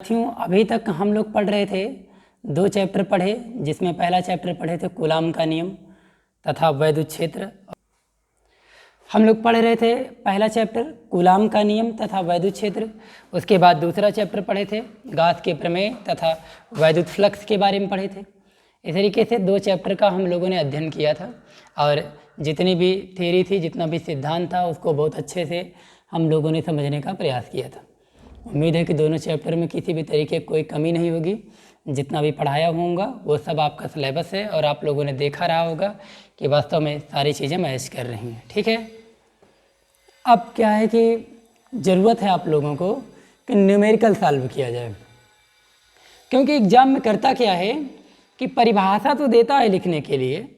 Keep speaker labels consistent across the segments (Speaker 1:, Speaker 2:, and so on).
Speaker 1: साथियों, अभी तक हम लोग पढ़ रहे थे, 2 चैप्टर पढ़े, जिसमें पहला चैप्टर पढ़े थे कूलाम का नियम तथा वैद्युत क्षेत्र। हम लोग पढ़ रहे थे पहला चैप्टर कूलाम का नियम तथा वैद्युत क्षेत्र। उसके बाद दूसरा चैप्टर पढ़े थे गाउस के प्रमेय तथा वैद्युत फ्लक्स के बारे में पढ़े थे। इस तरीके से 2 चैप्टर का हम लोगों ने अध्ययन किया था और जितनी भी थ्योरी थी, जितना भी सिद्धांत था, उसको बहुत अच्छे से हम लोगों ने समझने का प्रयास किया था। उम्मीद है कि दोनों चैप्टर में किसी भी तरीके कोई कमी नहीं होगी। जितना भी पढ़ाया होगा वो सब आपका सिलेबस है और आप लोगों ने देखा रहा होगा कि वास्तव में सारी चीज़ें मैच कर रही हैं। ठीक है, अब क्या है कि ज़रूरत है आप लोगों को कि न्यूमेरिकल सॉल्व किया जाए, क्योंकि एग्ज़ाम में करता क्या है कि परिभाषा तो देता है लिखने के लिए,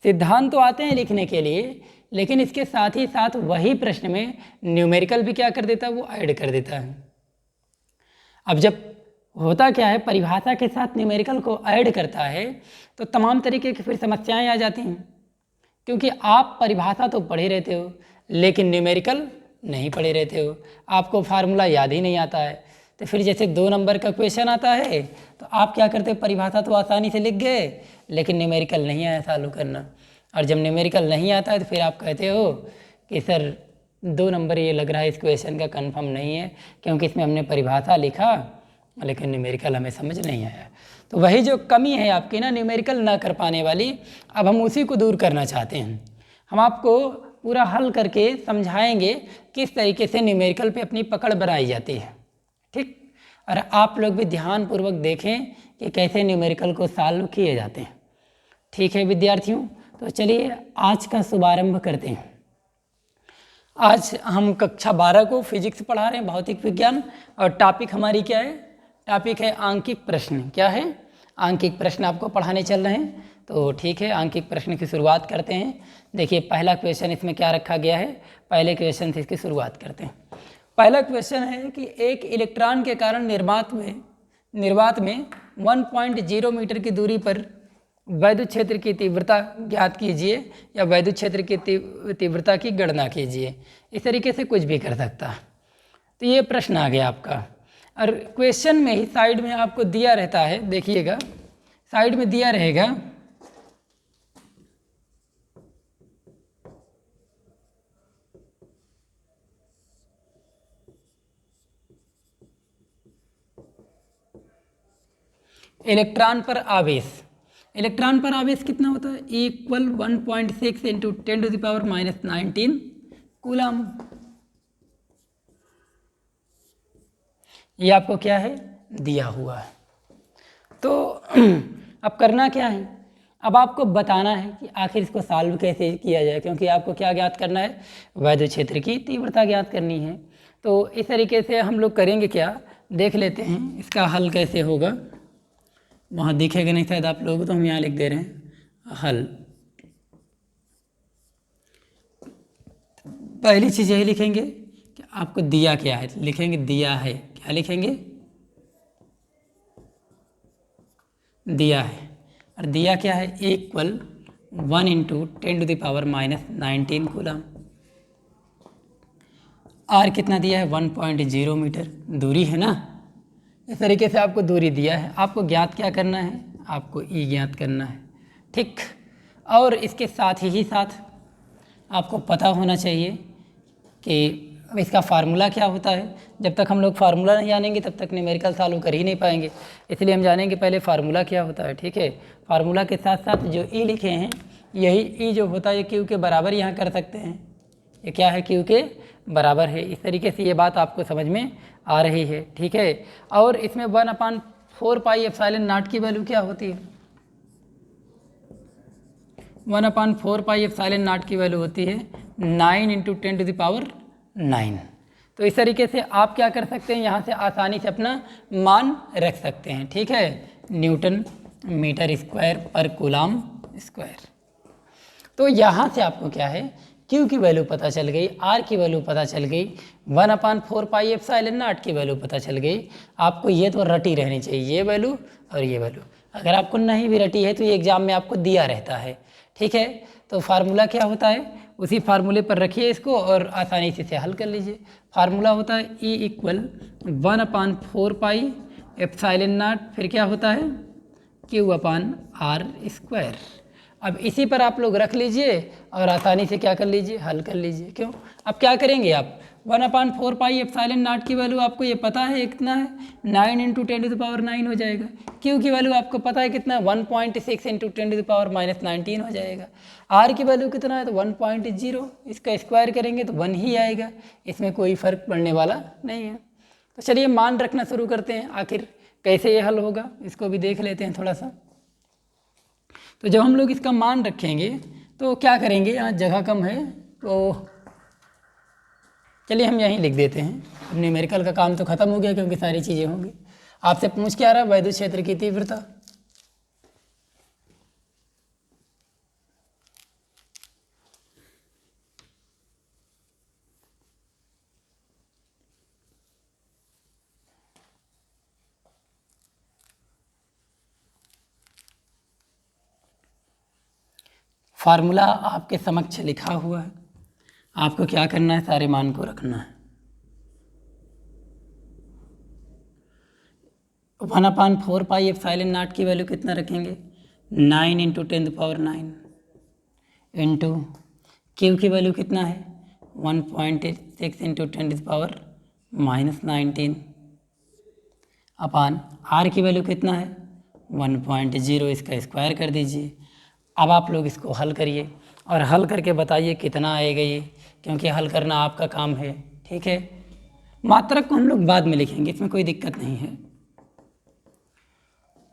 Speaker 1: सिद्धांत तो आते हैं लिखने के लिए, लेकिन इसके साथ ही साथ वही प्रश्न में न्यूमेरिकल भी क्या कर देता है, वो ऐड कर देता है। अब जब होता क्या है, परिभाषा के साथ न्यूमेरिकल को ऐड करता है तो तमाम तरीके की फिर समस्याएं आ जाती हैं, क्योंकि आप परिभाषा तो पढ़े रहते हो लेकिन न्यूमेरिकल नहीं पढ़े रहते हो, आपको फार्मूला याद ही नहीं आता है। तो फिर जैसे 2 नंबर का क्वेश्चन आता है तो आप क्या करते हो, परिभाषा तो आसानी से लिख गए लेकिन न्यूमेरिकल नहीं आया सॉल्व करना। और जब न्यूमेरिकल नहीं आता है तो फिर आप कहते हो कि सर 2 नंबर ये लग रहा है इस क्वेश्चन का कंफर्म नहीं है, क्योंकि इसमें हमने परिभाषा लिखा लेकिन न्यूमेरिकल हमें समझ नहीं आया। तो वही जो कमी है आपकी ना, न्यूमेरिकल ना कर पाने वाली, अब हम उसी को दूर करना चाहते हैं। हम आपको पूरा हल करके समझाएंगे किस तरीके से न्यूमेरिकल पे अपनी पकड़ बनाई जाती है। ठीक, और आप लोग भी ध्यानपूर्वक देखें कि कैसे न्यूमेरिकल को सॉल्व किए जाते हैं। ठीक है विद्यार्थियों, तो चलिए आज का शुभारंभ करते हैं। आज हम कक्षा 12 को फिजिक्स पढ़ा रहे हैं, भौतिक विज्ञान, और टॉपिक हमारी क्या है, टॉपिक है आंकिक प्रश्न। क्या है, आंकिक प्रश्न आपको पढ़ाने चल रहे हैं। तो ठीक है, आंकिक प्रश्न की शुरुआत करते हैं। देखिए पहला क्वेश्चन इसमें क्या रखा गया है, पहले क्वेश्चन से इसकी शुरुआत करते हैं। पहला क्वेश्चन है कि एक इलेक्ट्रॉन के कारण निर्वात में 1.0 मीटर की दूरी पर वैद्युत क्षेत्र की तीव्रता ज्ञात कीजिए या वैद्युत क्षेत्र की तीव्रता की गणना कीजिए। इस तरीके से कुछ भी कर सकता है। तो ये प्रश्न आ गया आपका, और क्वेश्चन में ही साइड में आपको दिया रहता है, देखिएगा साइड में दिया रहेगा इलेक्ट्रॉन पर आवेश। इलेक्ट्रॉन पर आवेश कितना होता है, इक्वल 1.6 इंटू 10⁻⁻19 कूलम। ये आपको क्या है, दिया हुआ है। तो अब करना क्या है, अब आपको बताना है कि आखिर इसको सॉल्व कैसे किया जाए, क्योंकि आपको क्या ज्ञात करना है, वैद्युत क्षेत्र की तीव्रता ज्ञात करनी है। तो इस तरीके से हम लोग करेंगे क्या, देख लेते हैं इसका हल कैसे होगा। वहाँ दिखेगा नहीं शायद आप लोगों को, तो हम यहाँ लिख दे रहे हैं हल। पहली चीज़ यही लिखेंगे कि आपको दिया क्या है, लिखेंगे दिया है, क्या लिखेंगे, दिया है। और दिया क्या है, इक्वल 1 इंटू 10⁻⁻19 कूलम। आर कितना दिया है, 1.0 मीटर दूरी है ना। इस तरीके से आपको दूरी दिया है, आपको ज्ञात क्या करना है, आपको ई ज्ञात करना है। ठीक, और इसके साथ ही साथ आपको पता होना चाहिए कि इसका फार्मूला क्या होता है। जब तक हम लोग फार्मूला नहीं जानेंगे तब तक न्यूमेरिकल सॉल्व कर ही नहीं पाएंगे, इसलिए हम जानेंगे पहले फार्मूला क्या होता है। ठीक है, फार्मूला के साथ साथ जो ई लिखे हैं, यही ई जो होता है ये क्यू के बराबर यहाँ कर सकते हैं। ये क्या है, क्यू के बराबर है। इस तरीके से ये बात आपको समझ में आ रही है। ठीक है, और इसमें 1/4πε0 की वैल्यू क्या होती है, 1/4πε0 की वैल्यू होती है 9 इंटू 10⁻9। तो इस तरीके से आप क्या कर सकते हैं, यहाँ से आसानी से अपना मान रख सकते हैं। ठीक है, न्यूटन मीटर स्क्वायर पर कूलम स्क्वायर। तो यहाँ से आपको क्या है, Q की वैल्यू पता चल गई, R की वैल्यू पता चल गई, 1/4πε0 की वैल्यू पता चल गई। आपको ये तो रटी रहनी चाहिए, ये वैल्यू और ये वैल्यू। अगर आपको नहीं भी रटी है तो ये एग्जाम में आपको दिया रहता है। ठीक है, तो फार्मूला क्या होता है, उसी फार्मूले पर रखिए इसको और आसानी से इसे हल कर लीजिए। फार्मूला होता है E = 1/4π एप्सिलॉन नॉट फिर क्या होता है क्यू अपान आर स्क्वायर। अब इसी पर आप लोग रख लीजिए और आसानी से क्या कर लीजिए, हल कर लीजिए। क्यों, अब क्या करेंगे आप, 1/4 पाई एप्सिलॉन नॉट की वैल्यू आपको ये पता है कितना है, 9 × 10⁻9 हो जाएगा। क्यू की वैल्यू आपको पता है कितना है, 1.6 × 10⁻19 हो जाएगा। आर की वैल्यू कितना है तो 1.0, इसका स्क्वायर करेंगे तो 1 ही आएगा, इसमें कोई फ़र्क पड़ने वाला नहीं है। तो चलिए मान रखना शुरू करते हैं, आखिर कैसे ये हल होगा इसको भी देख लेते हैं थोड़ा सा। तो जब हम लोग इसका मान रखेंगे तो क्या करेंगे, यहाँ जगह कम है तो चलिए हम यहीं लिख देते हैं। अब न्यूमेरिकल का काम तो ख़त्म हो गया क्योंकि सारी चीज़ें होंगी। आपसे पूछ क्या रहा, वैद्युत क्षेत्र की तीव्रता। फार्मूला आपके समक्ष लिखा हुआ है, आपको क्या करना है, सारे मान को रखना है। 1/4 पाई एप्सिलॉन नॉट की वैल्यू कितना रखेंगे, 9 × 10⁻9 इंटू क्यू की वैल्यू कितना है 1.6 × 10⁻19 अपान आर की वैल्यू कितना है 1.0, इसका स्क्वायर कर दीजिए। अब आप लोग इसको हल करिए और हल करके बताइए कितना आएगा ये, क्योंकि हल करना आपका काम है, ठीक है। मात्रक को हम लोग बाद में लिखेंगे, इसमें कोई दिक्कत नहीं है।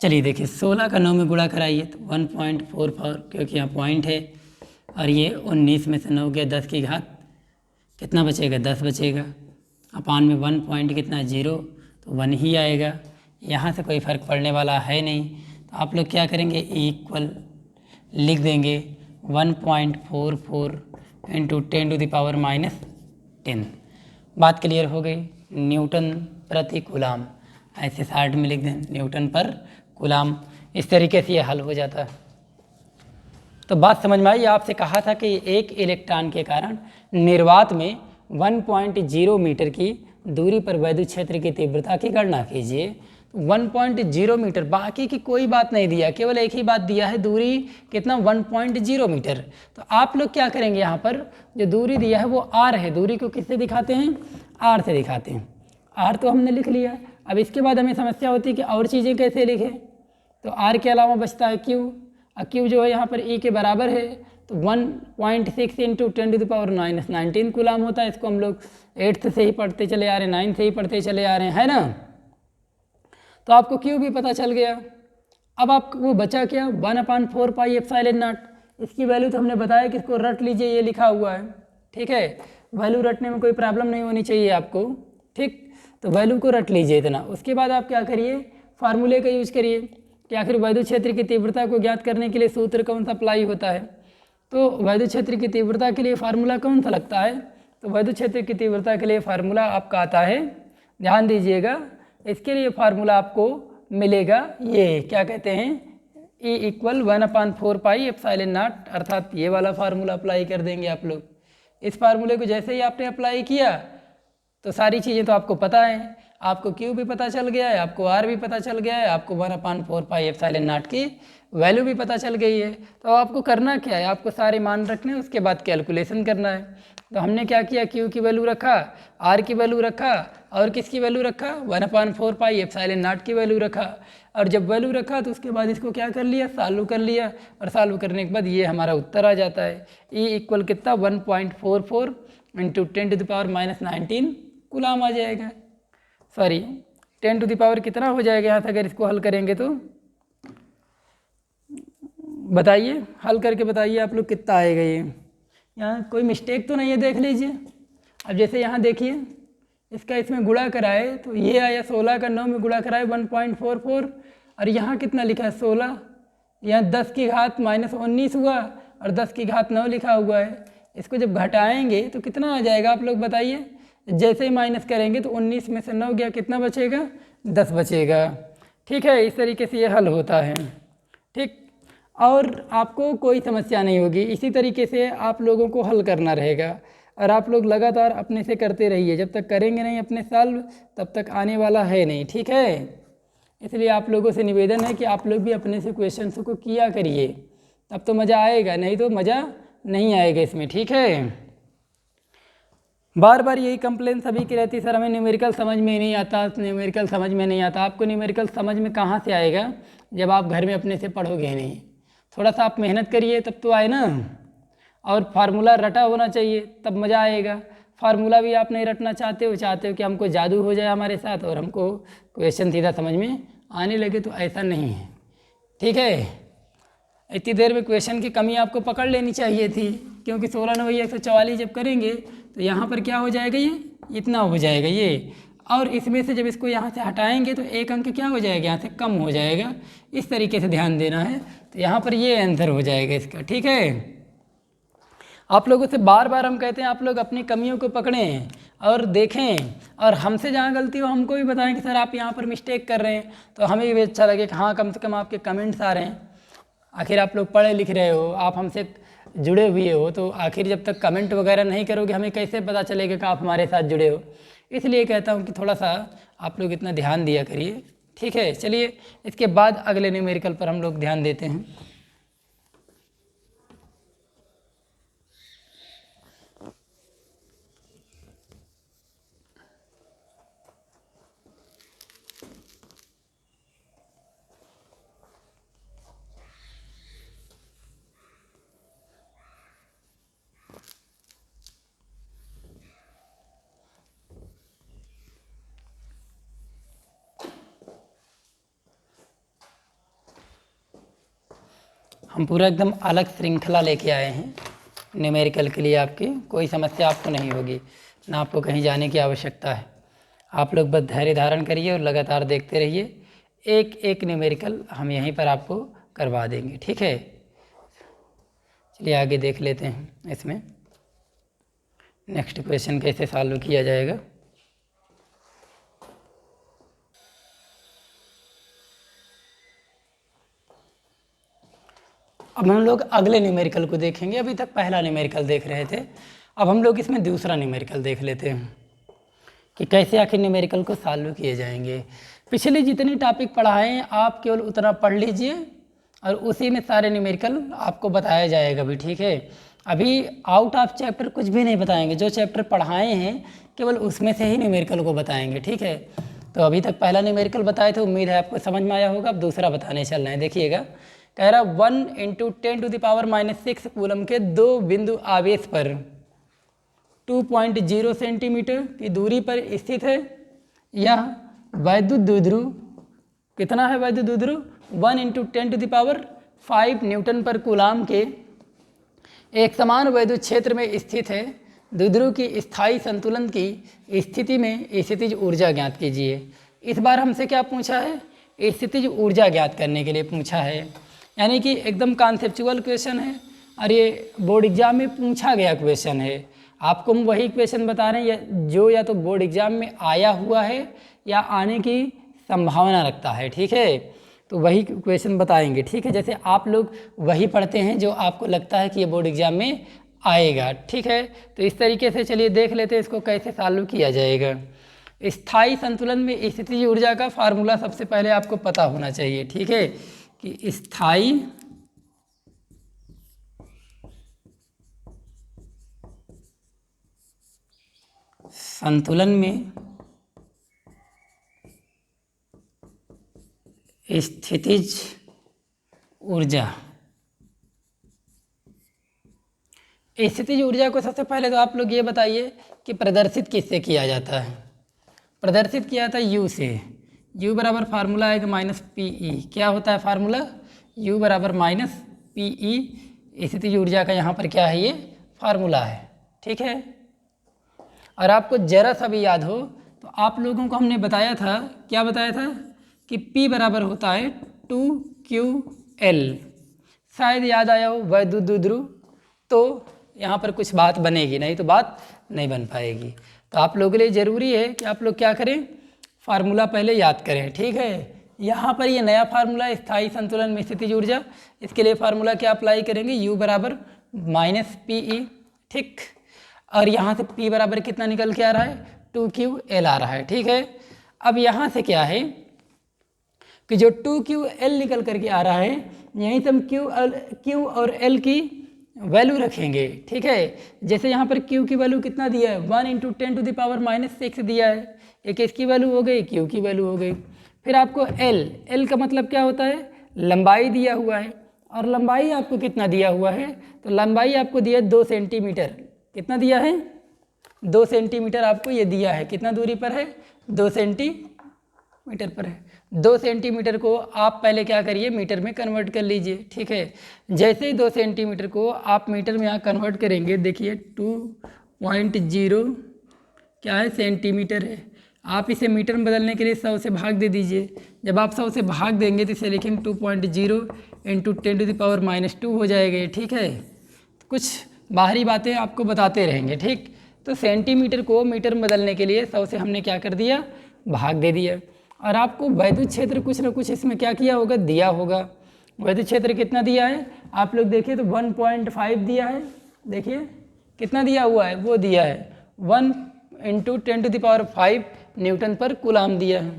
Speaker 1: चलिए देखिए, 16 का 9 में गुणा कराइए तो 1.44, क्योंकि यहाँ पॉइंट है, और ये 19 में से 9 गया 10 की घात कितना बचेगा 10 बचेगा, अपान में 1 पॉइंट कितना 0 तो 1 ही आएगा, यहाँ से कोई फ़र्क पड़ने वाला है नहीं। तो आप लोग क्या करेंगे, इक्वल लिख देंगे 1.44 × 10⁻10। बात क्लियर हो गई। न्यूटन प्रति कूलाम, ऐसे शॉर्ट में लिख दें न्यूटन पर कूलाम। इस तरीके से ये हल हो जाता है। तो बात समझ में आई। आपसे कहा था कि एक इलेक्ट्रॉन के कारण निर्वात में 1.0 मीटर की दूरी पर वैद्युत क्षेत्र की तीव्रता की गणना कीजिए। 1.0 मीटर, बाकी की कोई बात नहीं दिया, केवल एक ही बात दिया है, दूरी कितना 1.0 मीटर। तो आप लोग क्या करेंगे, यहाँ पर जो दूरी दिया है वो आर है। दूरी को किससे दिखाते हैं, आर से दिखाते हैं। आर तो हमने लिख लिया। अब इसके बाद हमें समस्या होती है कि और चीज़ें कैसे लिखें। तो आर के अलावा बचता है क्यू, और क्यू जो है यहाँ पर ई के बराबर है, तो 1.6 × 10⁻19 कूलाम होता है। इसको हम लोग 8th से ही पढ़ते चले आ रहे हैं, 9 से ही पढ़ते चले आ रहे हैं, है ना। तो आपको क्यू भी पता चल गया। अब आपको वो बचा क्या, 1/4 पाई एप्सिलॉन नॉट। इसकी वैल्यू तो हमने बताया कि इसको रट लीजिए, ये लिखा हुआ है, ठीक है। वैल्यू रटने में कोई प्रॉब्लम नहीं होनी चाहिए आपको, ठीक। तो वैल्यू को रट लीजिए इतना। उसके बाद आप क्या करिए, फार्मूले का यूज करिए कि आखिर वैद्युत क्षेत्र की तीव्रता को ज्ञात करने के लिए सूत्र कौन सा अप्लाई होता है। तो वैद्युत क्षेत्र की तीव्रता के लिए फार्मूला कौन सा लगता है, तो वैद्युत क्षेत्र की तीव्रता के लिए फार्मूला आपका आता है, ध्यान दीजिएगा, इसके लिए फार्मूला आपको मिलेगा, ये क्या कहते हैं, E = 1/4 पाई एप्सिलॉन नॉट, अर्थात ये वाला फार्मूला अप्लाई कर देंगे आप लोग। इस फार्मूले को जैसे ही आपने अप्लाई किया तो सारी चीज़ें तो आपको पता है, आपको क्यू भी पता चल गया है, आपको आर भी पता चल गया है, आपको 1/4 पाई एप्सिलॉन नॉट की वैल्यू भी पता चल गई है। तो आपको करना क्या है, आपको सारे मान रखने हैं, उसके बाद कैलकुलेशन करना है। तो हमने क्या किया, क्यू की वैल्यू रखा, आर की वैल्यू रखा, और किसकी वैल्यू रखा, 1/4 पाई एप्सिलॉन नॉट की वैल्यू रखा। और जब वैल्यू रखा तो उसके बाद इसको क्या कर लिया, सॉल्व कर लिया, और सॉल्व करने के बाद ये हमारा उत्तर आ जाता है। E = कितना 1.44 × 10⁻19 कूलाम आ जाएगा। सॉरी 10 कितना हो जाएगा यहाँ से, अगर इसको हल करेंगे तो बताइए, हल करके बताइए आप लोग कितना आएगा। ये यहाँ कोई मिस्टेक तो नहीं है, देख लीजिए। अब जैसे यहाँ देखिए, इसका इसमें गुणा कराए तो ये आया, 16 का 9 में गुणा कराए 1.44, और यहाँ कितना लिखा है 16, यहाँ 10 की घात -19 हुआ, और 10 की घात 9 लिखा हुआ है। इसको जब घटाएंगे तो कितना आ जाएगा, आप लोग बताइए। जैसे ही माइनस करेंगे तो 19 में से 9 गया, कितना बचेगा 10 बचेगा, ठीक है। इस तरीके से ये हल होता है, ठीक। और आपको कोई समस्या नहीं होगी, इसी तरीके से आप लोगों को हल करना रहेगा, और आप लोग लगातार अपने से करते रहिए। जब तक करेंगे नहीं अपने सॉल्व, तब तक आने वाला है नहीं, ठीक है। इसलिए आप लोगों से निवेदन है कि आप लोग भी अपने से क्वेश्चंस को किया करिए, तब तो मज़ा आएगा, नहीं तो मज़ा नहीं आएगा इसमें। ठीक है, बार बार यही कंप्लेन सभी की रहती, सर हमें न्यूमेरिकल समझ में नहीं आता, न्यूमेरिकल समझ में नहीं आता। आपको न्यूमेरिकल समझ में कहाँ से आएगा जब आप घर में अपने से पढ़ोगे नहीं। थोड़ा सा आप मेहनत करिए तब तो आए ना। और फार्मूला रटा होना चाहिए तब मज़ा आएगा। फार्मूला भी आप नहीं रटना चाहते हो कि हमको जादू हो जाए हमारे साथ और हमको क्वेश्चन सीधा समझ में आने लगे, तो ऐसा नहीं है। ठीक है, इतनी देर में क्वेश्चन की कमी आपको पकड़ लेनी चाहिए थी, क्योंकि 16 9 144 जब करेंगे तो यहाँ पर क्या हो जाएगा, ये इतना हो जाएगा ये, और इसमें से जब इसको यहाँ से हटाएंगे तो एक अंक क्या हो जाएगा, यहाँ से कम हो जाएगा। इस तरीके से ध्यान देना है, तो यहाँ पर ये आंसर हो जाएगा इसका। ठीक है, आप लोगों से बार बार हम कहते हैं आप लोग अपनी कमियों को पकड़ें और देखें, और हमसे जहाँ गलती हो हमको भी बताएं कि सर आप यहाँ पर मिस्टेक कर रहे हैं, तो हमें भी अच्छा लगे कि हाँ कम से कम आपके कमेंट्स आ रहे हैं। आखिर आप लोग पढ़े लिख रहे हो, आप हमसे जुड़े हुए हो, तो आखिर जब तक कमेंट वगैरह नहीं करोगे हमें कैसे पता चलेगा कि आप हमारे साथ जुड़े हो। इसलिए कहता हूँ कि थोड़ा सा आप लोग इतना ध्यान दिया करिए। ठीक है, चलिए इसके बाद अगले न्यूमेरिकल पर हम लोग ध्यान देते हैं। हम पूरा एकदम अलग श्रृंखला लेके आए हैं न्यूमेरिकल के लिए। आपकी कोई समस्या आपको नहीं होगी, ना आपको कहीं जाने की आवश्यकता है। आप लोग बस धैर्य धारण करिए और लगातार देखते रहिए। एक एक न्यूमेरिकल हम यहीं पर आपको करवा देंगे। ठीक है, चलिए आगे देख लेते हैं इसमें नेक्स्ट क्वेश्चन कैसे सॉल्व किया जाएगा। अब हम लोग अगले न्यूमेरिकल को देखेंगे। अभी तक पहला न्यूमेरिकल देख रहे थे, अब हम लोग इसमें दूसरा न्यूमेरिकल देख लेते हैं कि कैसे आखिर न्यूमेरिकल को सॉल्व किए जाएंगे। पिछले जितनी टॉपिक पढ़ाए हैं आप केवल उतना पढ़ लीजिए और उसी में सारे न्यूमेरिकल आपको बताया जाएगा भी। ठीक है, अभी आउट ऑफ चैप्टर कुछ भी नहीं बताएंगे, जो चैप्टर पढ़ाए हैं केवल उसमें से ही न्यूमेरिकल को बताएंगे। ठीक है, तो अभी तक पहला न्यूमेरिकल बताए थे, उम्मीद है आपको समझ में आया होगा। अब दूसरा बताने चल रहे हैं। देखिएगा, कह रहा 1 × 10⁻⁻6 कूलम के 2 बिंदु आवेश पर 2.0 सेंटीमीटर की दूरी पर स्थित है। यह वैद्युत द्विध्रुव कितना है, वैद्युत द्विध्रुव 1 × 10⁵ न्यूटन पर कूलाम के एक समान वैद्युत क्षेत्र में स्थित है। द्विध्रुव की स्थायी संतुलन की स्थिति में स्थितिज ऊर्जा ज्ञात कीजिए। इस बार हमसे क्या पूछा है, स्थितिज ऊर्जा ज्ञात करने के लिए पूछा है, यानी कि एकदम कॉन्सेप्चुअल क्वेश्चन है और ये बोर्ड एग्जाम में पूछा गया क्वेश्चन है। आपको हम वही क्वेश्चन बता रहे हैं जो या तो बोर्ड एग्जाम में आया हुआ है या आने की संभावना रखता है। ठीक है, तो वही क्वेश्चन बताएंगे। ठीक है, जैसे आप लोग वही पढ़ते हैं जो आपको लगता है कि ये बोर्ड एग्जाम में आएगा। ठीक है, तो इस तरीके से चलिए देख लेते हैं इसको कैसे सॉल्व किया जाएगा। स्थायी संतुलन में स्थितिज ऊर्जा का फार्मूला सबसे पहले आपको पता होना चाहिए। ठीक है, कि स्थायी संतुलन में स्थितिज ऊर्जा, स्थितिज ऊर्जा को सबसे पहले तो आप लोग ये बताइए कि प्रदर्शित किससे किया जाता है। प्रदर्शित किया जाता है U से। U बराबर फार्मूला आएगा -PE। क्या होता है फार्मूला, U बराबर -PE। स्थितिज ऊर्जा का यहाँ पर क्या है, ये फार्मूला है। ठीक है, और आपको जरा सा भी याद हो तो आप लोगों को हमने बताया था, क्या बताया था कि P बराबर होता है 2QL। शायद याद आया हो वैद्युत द्विध्रुव, तो यहाँ पर कुछ बात बनेगी, नहीं तो बात नहीं बन पाएगी। तो आप लोगों के लिए ज़रूरी है कि आप लोग क्या करें, फार्मूला पहले याद करें। ठीक है, यहाँ पर ये नया फार्मूला स्थायी संतुलन में स्थितिज ऊर्जा, इसके लिए फार्मूला क्या अप्लाई करेंगे, U बराबर -PE। ठीक, और यहाँ से P बराबर कितना निकल के आ रहा है, 2QL आ रहा है। ठीक है, अब यहाँ से क्या है, कि जो 2QL निकल करके आ रहा है, यहीं से हम Q और L की वैल्यू रखेंगे। ठीक है, जैसे यहाँ पर Q की वैल्यू कितना दिया है, 1 × 10⁻⁻6 दिया है, एक इसकी वैल्यू हो गई, Q की वैल्यू हो गई। फिर आपको L का मतलब क्या होता है, लंबाई दिया हुआ है, और लंबाई आपको कितना दिया हुआ है, तो लंबाई आपको दिया है 2 सेंटीमीटर। कितना दिया है, 2 सेंटीमीटर आपको ये दिया है। कितना दूरी पर है, 2 सेंटीमीटर पर है। 2 सेंटीमीटर को आप पहले क्या करिए, मीटर में कन्वर्ट कर लीजिए। ठीक है, जैसे ही 2 सेंटीमीटर को आप मीटर में यहाँ कन्वर्ट करेंगे, देखिए 2.0 क्या है, सेंटीमीटर है। आप इसे मीटर में बदलने के लिए 100 से भाग दे दीजिए। जब आप 100 से भाग देंगे तो इसे लिखेंगे 2.0 × 10⁻² हो जाएगा। ठीक है, कुछ बाहरी बातें आपको बताते रहेंगे। ठीक, तो सेंटीमीटर को मीटर में बदलने के लिए 100 से हमने क्या कर दिया, भाग दे दिया। और आपको वैद्युत क्षेत्र कुछ ना कुछ इसमें क्या किया होगा, दिया होगा। वैद्युत क्षेत्र कितना दिया है, आप लोग देखिए तो 1.5 दिया है। देखिए कितना दिया हुआ है, वो दिया है 1 × 10⁵ न्यूटन पर कूलाम दिया है।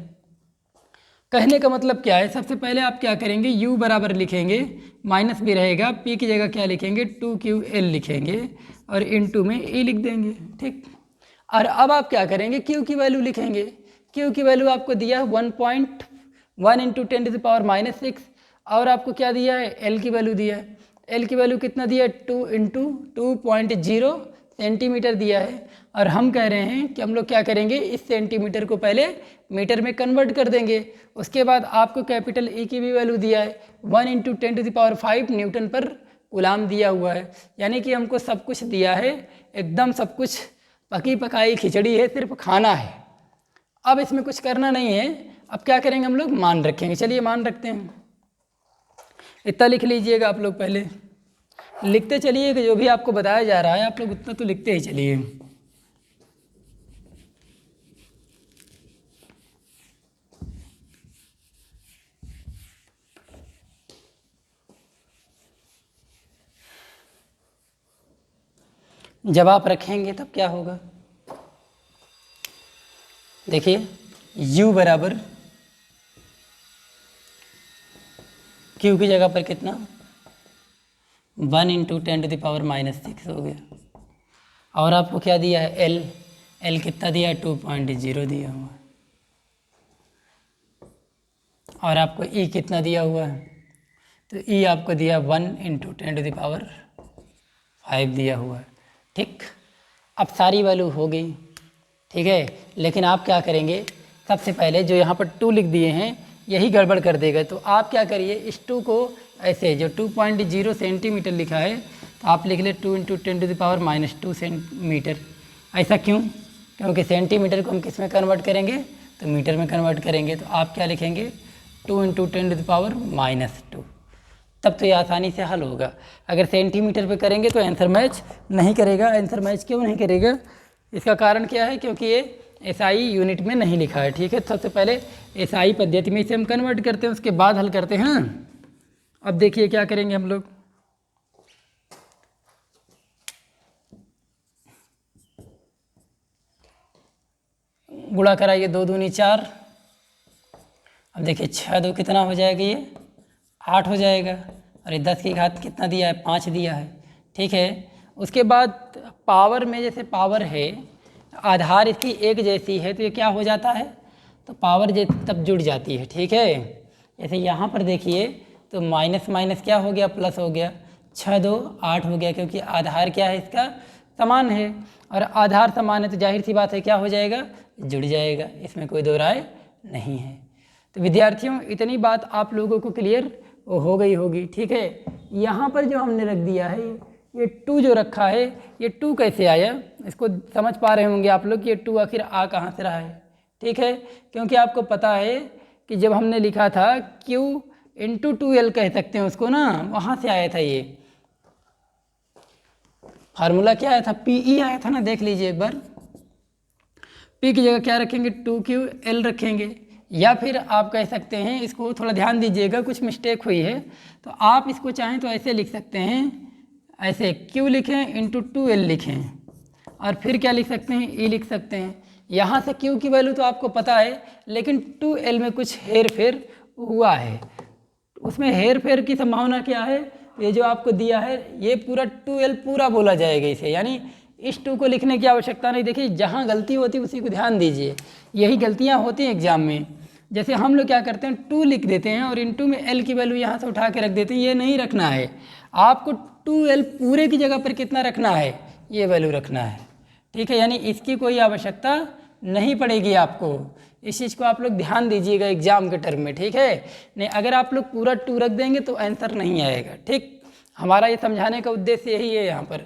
Speaker 1: कहने का मतलब क्या है, सबसे पहले आप क्या करेंगे, U बराबर लिखेंगे, माइनस भी रहेगा, P की जगह क्या लिखेंगे, 2QL लिखेंगे, और इनटू में E लिख देंगे। ठीक, और अब आप क्या करेंगे, Q की वैल्यू लिखेंगे। Q की वैल्यू आपको दिया है 1.1 × 10⁻⁶, और आपको क्या दिया है, L की वैल्यू दिया है। L की वैल्यू कितना दिया है, 2 × 2.0 सेंटीमीटर दिया है। और हम कह रहे हैं कि हम लोग क्या करेंगे, इस सेंटीमीटर को पहले मीटर में कन्वर्ट कर देंगे। उसके बाद आपको कैपिटल E की भी वैल्यू दिया है, 1 × 10⁵ न्यूटन पर कूलाम दिया हुआ है। यानी कि हमको सब कुछ दिया है, एकदम सब कुछ पकी पकाई खिचड़ी है, सिर्फ खाना है। अब इसमें कुछ करना नहीं है। अब क्या करेंगे, हम लोग मान रखेंगे। चलिए मान रखते हैं, इतना लिख लीजिएगा आप लोग। पहले लिखते चलिए कि जो भी आपको बताया जा रहा है आप लोग उतना तो लिखते ही चलिए। जब आप रखेंगे तब क्या होगा, देखिए U बराबर Q की जगह पर कितना, 1 × 10⁻⁻6 हो गया। और आपको क्या दिया है, L कितना दिया है, 2.0 दिया हुआ है। और आपको E कितना दिया हुआ है, तो E आपको दिया 1 × 10⁵ दिया हुआ है। ठीक, अब सारी वैल्यू हो गई। ठीक है, लेकिन आप क्या करेंगे, सबसे पहले जो यहाँ पर 2 लिख दिए हैं यही गड़बड़ कर देगा। तो आप क्या करिए, इस 2 को ऐसे जो 2.0 सेंटीमीटर लिखा है तो आप लिख ले 2 × 10⁻⁻² सेंटीमीटर। ऐसा क्यों, क्योंकि सेंटीमीटर को हम किस में कन्वर्ट करेंगे, तो मीटर में कन्वर्ट करेंगे। तो आप क्या लिखेंगे, 2 × 10⁻⁻²। तब तो ये आसानी से हल होगा। अगर सेंटीमीटर पे करेंगे तो आंसर मैच नहीं करेगा। आंसर मैच क्यों नहीं करेगा, इसका कारण क्या है, क्योंकि ये SI यूनिट में नहीं लिखा है। ठीक है, सबसे पहले SI पद्धति में इसे हम कन्वर्ट करते हैं, उसके बाद हल करते हैं। अब देखिए क्या करेंगे हम लोग, गुणा कराइए, 2 दूनी 4। अब देखिए 6 2 कितना हो जाएगा, ये 8 हो जाएगा। और ये 10 की घात कितना दिया है, 5 दिया है। ठीक है, उसके बाद पावर में जैसे पावर है, आधार इसकी एक जैसी है तो ये क्या हो जाता है, तो पावर तब जुड़ जाती है। ठीक है, जैसे यहाँ पर देखिए तो माइनस माइनस क्या हो गया, प्लस हो गया, 6 2 8 हो गया, क्योंकि आधार क्या है इसका, समान है। और आधार समान है तो जाहिर सी बात है क्या हो जाएगा, जुड़ जाएगा, इसमें कोई दो राय नहीं है। तो विद्यार्थियों इतनी बात आप लोगों को क्लियर हो गई होगी। ठीक है, यहाँ पर जो हमने रख दिया है ये 2 जो रखा है, ये 2 कैसे आया, इसको समझ पा रहे होंगे आप लोग कि ये 2 आखिर आ कहाँ से रहा है। ठीक है, क्योंकि आपको पता है कि जब हमने लिखा था Q × 2L कह सकते हैं उसको ना, वहाँ से आया था। ये फार्मूला क्या आया था, PE आया था ना, देख लीजिए एक बार। P की जगह क्या रखेंगे, 2QL रखेंगे। या फिर आप कह सकते हैं, इसको थोड़ा ध्यान दीजिएगा, कुछ मिस्टेक हुई है तो आप इसको चाहें तो ऐसे लिख सकते हैं, ऐसे Q लिखें × 2L लिखें, और फिर क्या लिख सकते हैं, E लिख सकते हैं। यहाँ से Q की वैल्यू तो आपको पता है, लेकिन 2L में कुछ हेर फेर हुआ है, उसमें हेर फेर की संभावना क्या है, ये जो आपको दिया है ये पूरा 2L पूरा बोला जाएगा इसे, यानी इस 2 को लिखने की आवश्यकता नहीं। देखिए जहाँ गलती होती है उसी को ध्यान दीजिए, यही गलतियाँ होती हैं एग्जाम में। जैसे हम लोग क्या करते हैं 2 लिख देते हैं और इनटू में L की वैल्यू यहाँ से उठा के रख देते हैं, ये नहीं रखना है। आपको 2L पूरे की जगह पर कितना रखना है, ये वैल्यू रखना है, ठीक है। यानी इसकी कोई आवश्यकता नहीं पड़ेगी आपको, इस चीज़ को आप लोग ध्यान दीजिएगा एग्जाम के टर्म में, ठीक है। नहीं अगर आप लोग पूरा 2 रख देंगे तो आंसर नहीं आएगा, ठीक। हमारा ये समझाने का उद्देश्य यही है यहाँ पर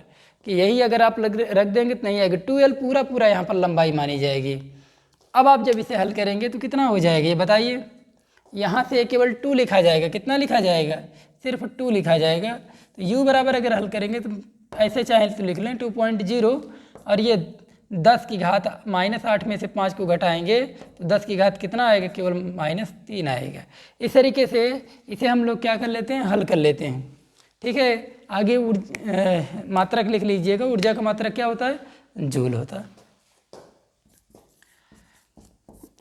Speaker 1: कि यही अगर आप रख देंगे तो नहीं आएगा, 2L पूरा पूरा यहाँ पर लंबाई मानी जाएगी। अब आप जब इसे हल करेंगे तो कितना हो जाएगा ये बताइए, यहाँ से केवल 2 लिखा जाएगा, कितना लिखा जाएगा, सिर्फ 2 लिखा जाएगा। तो u बराबर अगर हल करेंगे तो ऐसे चाहे तो लिख लें 2.0 और ये 10 की घात -8 में से 5 को घटाएंगे तो 10 की घात कितना आएगा, केवल -3 आएगा। इस तरीके से इसे हम लोग क्या कर लेते हैं, हल कर लेते हैं, ठीक है। आगे मात्रक लिख लीजिएगा, ऊर्जा का मात्रक क्या होता है, जूल होता है।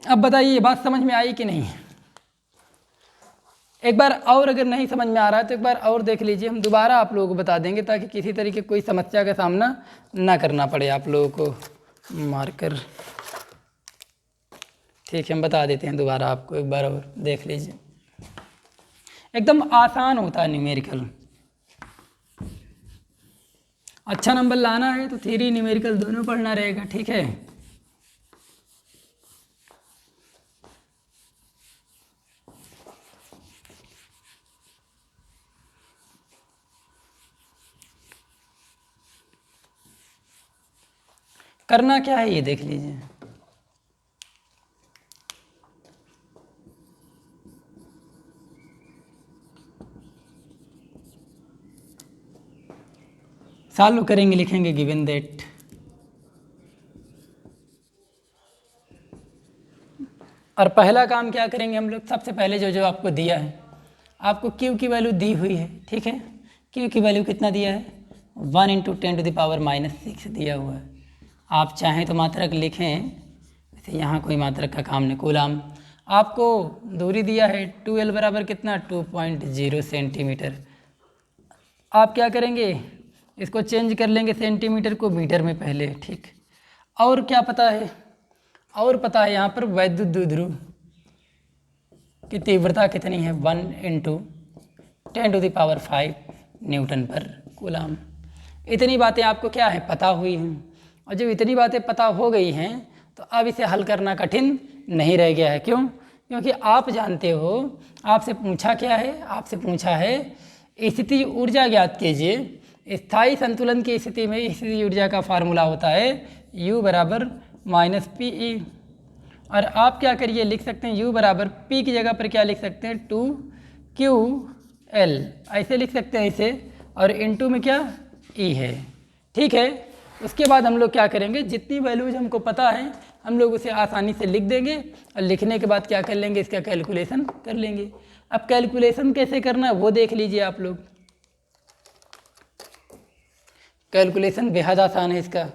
Speaker 1: अब बताइए ये बात समझ में आई कि नहीं, एक बार और अगर नहीं समझ में आ रहा है तो एक बार और देख लीजिए, हम दोबारा आप लोगों को बता देंगे ताकि किसी तरीके कोई समस्या का सामना ना करना पड़े आप लोगों को। मार्कर ठीक है, हम बता देते हैं दोबारा आपको, एक बार और देख लीजिए। एकदम आसान होता है न्यूमेरिकल, अच्छा नंबर लाना है तो थ्योरी न्यूमेरिकल दोनों पढ़ना रहेगा, ठीक है। करना क्या है ये देख लीजिए। सॉल्व करेंगे, लिखेंगे गिवन दैट और पहला काम क्या करेंगे हम लोग, सबसे पहले जो आपको दिया है, आपको Q की वैल्यू दी हुई है, ठीक है। Q की वैल्यू कितना दिया है, 1 × 10⁻⁻6 दिया हुआ है। आप चाहें तो मात्रक लिखें, वैसे यहाँ कोई मात्रक का काम नहीं। कूलाम आपको दूरी दिया है 2L बराबर कितना, 2.0 सेंटीमीटर। आप क्या करेंगे, इसको चेंज कर लेंगे सेंटीमीटर को मीटर में पहले, ठीक। और क्या पता है, और पता है यहाँ पर वैद्युत द्विध्रुव की तीव्रता कितनी है, 1 × 10⁵ न्यूटन पर कूलाम। इतनी बातें आपको क्या है, पता हुई हैं। और जब इतनी बातें पता हो गई हैं तो अब इसे हल करना कठिन नहीं रह गया है। क्यों, क्योंकि आप जानते हो आपसे पूछा क्या है, आपसे पूछा है स्थितिज ऊर्जा ज्ञात कीजिए। स्थायी संतुलन की स्थिति में स्थितिज ऊर्जा का फार्मूला होता है U बराबर -PE। और आप क्या करिए, लिख सकते हैं U बराबर P की जगह पर क्या लिख सकते हैं, 2QL ऐसे लिख सकते हैं इसे, और इनटू में क्या E है, ठीक है। उसके बाद हम लोग क्या करेंगे, जितनी वैल्यूज हमको पता है हम लोग उसे आसानी से लिख देंगे और लिखने के बाद क्या कर लेंगे, इसका कैलकुलेशन कर लेंगे। अब कैलकुलेशन कैसे करना है वो देख लीजिए आप लोग। कैलकुलेशन बेहद आसान है इसका।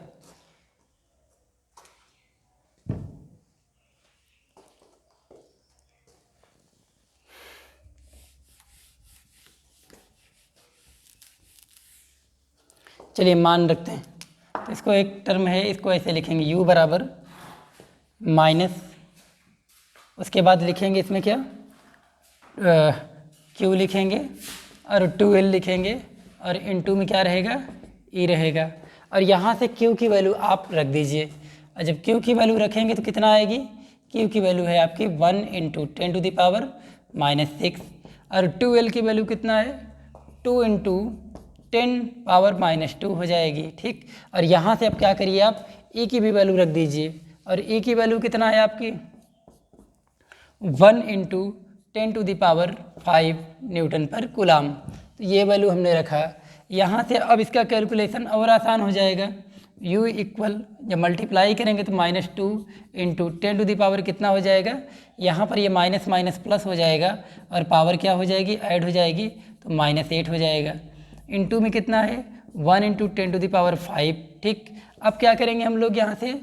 Speaker 1: चलिए मान रखते हैं, तो इसको एक टर्म है, इसको ऐसे लिखेंगे U बराबर माइनस, उसके बाद लिखेंगे इसमें क्या Q लिखेंगे और 2L लिखेंगे और इनटू में क्या रहेगा, E रहेगा। और यहाँ से Q की वैल्यू आप रख दीजिए, और जब Q की वैल्यू रखेंगे तो कितना आएगी, Q की वैल्यू है आपकी 1 × 10⁻⁻6 और 2L की वैल्यू कितना है, 2 × 10⁻⁻2 हो जाएगी, ठीक। और यहाँ से अब क्या करिए, आप E की भी वैल्यू रख दीजिए, और E की वैल्यू कितना है आपकी 1 × 10⁵ न्यूटन पर कूलाम। तो ये वैल्यू हमने रखा। यहाँ से अब इसका कैलकुलेशन और आसान हो जाएगा। U इक्वल जब मल्टीप्लाई करेंगे तो -2 × 10⁻, कितना हो जाएगा, यहाँ पर ये माइनस माइनस प्लस हो जाएगा और पावर क्या हो जाएगी, ऐड हो जाएगी, तो -8 हो जाएगा। इनटू में कितना है, 1 × 10⁵, ठीक। अब क्या करेंगे हम लोग, यहाँ से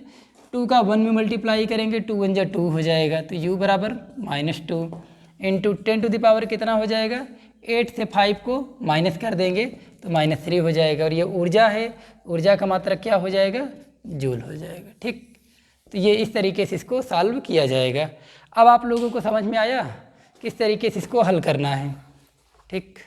Speaker 1: 2 का 1 में मल्टीप्लाई करेंगे, 2 × 1 = 2 हो जाएगा, तो U बराबर -2। इंटू 10⁻, कितना हो जाएगा, 8 से 5 को माइनस कर देंगे तो -3 हो जाएगा। और ये ऊर्जा है, ऊर्जा का मात्रक क्या हो जाएगा, जूल हो जाएगा। ठीक, तो ये इस तरीके से इसको सॉल्व किया जाएगा। अब आप लोगों को समझ में आया किस तरीके से इसको हल करना है। ठीक।